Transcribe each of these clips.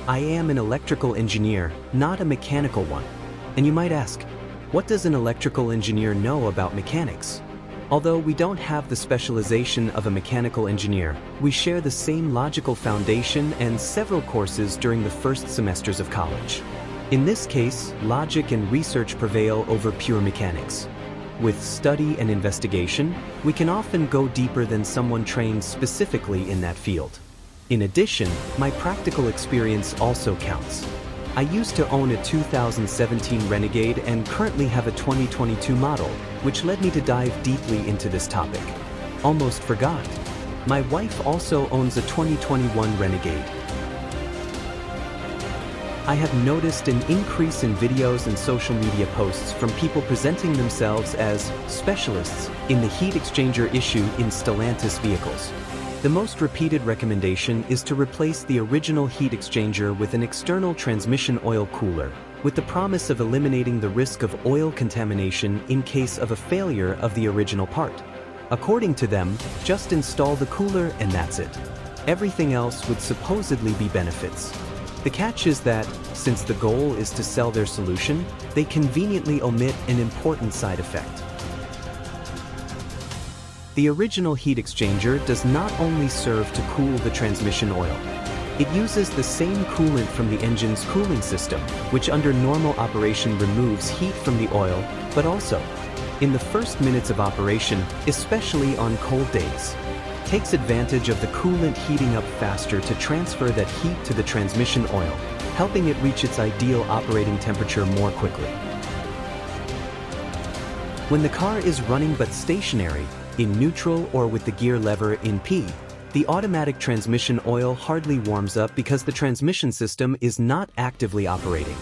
I am an electrical engineer, not a mechanical one. And you might ask, what does an electrical engineer know about mechanics? Although we don't have the specialization of a mechanical engineer, we share the same logical foundation and several courses during the first semesters of college. In this case, logic and research prevail over pure mechanics. With study and investigation, we can often go deeper than someone trained specifically in that field. In addition, my practical experience also counts. I used to own a 2017 Renegade and currently have a 2022 model, which led me to dive deeply into this topic. Almost forgot. My wife also owns a 2021 Renegade. I have noticed an increase in videos and social media posts from people presenting themselves as specialists in the heat exchanger issue in Stellantis vehicles. The most repeated recommendation is to replace the original heat exchanger with an external transmission oil cooler, with the promise of eliminating the risk of oil contamination in case of a failure of the original part. According to them, just install the cooler and that's it. Everything else would supposedly be benefits. The catch is that, since the goal is to sell their solution, they conveniently omit an important side effect. The original heat exchanger does not only serve to cool the transmission oil. It uses the same coolant from the engine's cooling system, which under normal operation removes heat from the oil, but also, in the first minutes of operation, especially on cold days, takes advantage of the coolant heating up faster to transfer that heat to the transmission oil, helping it reach its ideal operating temperature more quickly. When the car is running but stationary, in neutral or with the gear lever in P, the automatic transmission oil hardly warms up because the transmission system is not actively operating.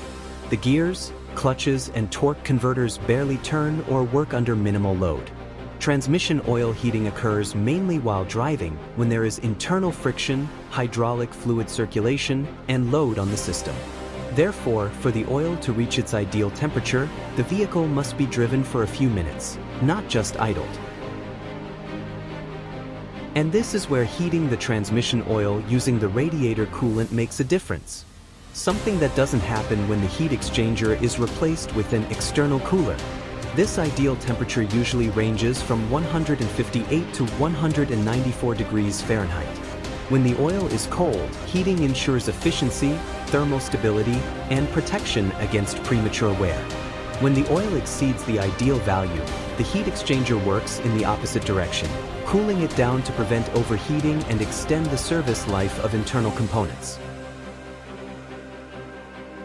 The gears, clutches, and torque converters barely turn or work under minimal load. Transmission oil heating occurs mainly while driving, when there is internal friction, hydraulic fluid circulation, and load on the system. Therefore, for the oil to reach its ideal temperature, the vehicle must be driven for a few minutes, not just idled. And this is where heating the transmission oil using the radiator coolant makes a difference. Something that doesn't happen when the heat exchanger is replaced with an external cooler. This ideal temperature usually ranges from 158 to 194 degrees Fahrenheit. When the oil is cold, heating ensures efficiency, thermal stability, and protection against premature wear. When the oil exceeds the ideal value, the heat exchanger works in the opposite direction, cooling it down to prevent overheating and extend the service life of internal components.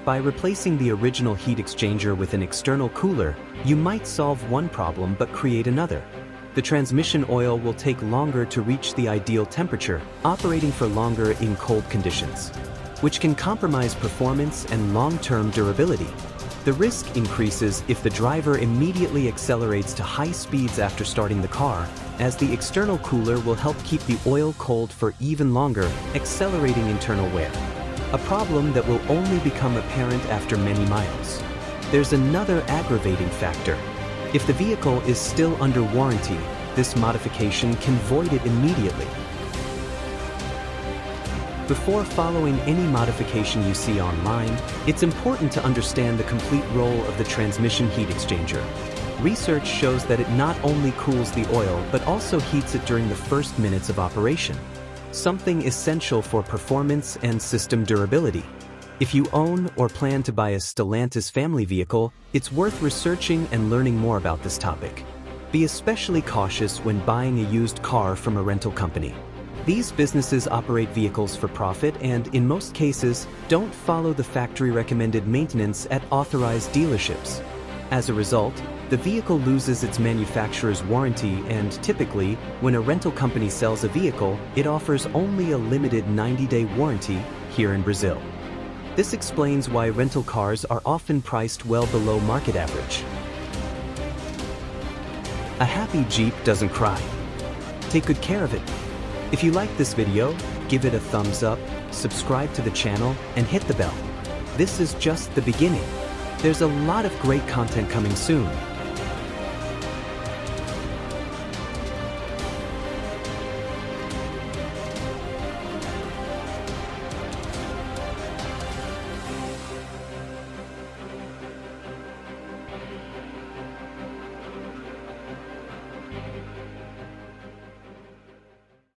By replacing the original heat exchanger with an external cooler, you might solve one problem but create another. The transmission oil will take longer to reach the ideal temperature, operating for longer in cold conditions, which can compromise performance and long-term durability. The risk increases if the driver immediately accelerates to high speeds after starting the car, as the external cooler will help keep the oil cold for even longer, accelerating internal wear. A problem that will only become apparent after many miles. There's another aggravating factor. If the vehicle is still under warranty, this modification can void it immediately. Before following any modification you see online, it's important to understand the complete role of the transmission heat exchanger. Research shows that it not only cools the oil but also heats it during the first minutes of operation, something essential for performance and system durability. If you own or plan to buy a Stellantis family vehicle, it's worth researching and learning more about this topic. Be especially cautious when buying a used car from a rental company. These businesses operate vehicles for profit and, in most cases, don't follow the factory-recommended maintenance at authorized dealerships. As a result, the vehicle loses its manufacturer's warranty and, typically, when a rental company sells a vehicle, it offers only a limited 90-day warranty here in Brazil. This explains why rental cars are often priced well below market average. A happy Jeep doesn't cry. Take good care of it. If you like this video, give it a thumbs up, subscribe to the channel, and hit the bell. This is just the beginning. There's a lot of great content coming soon.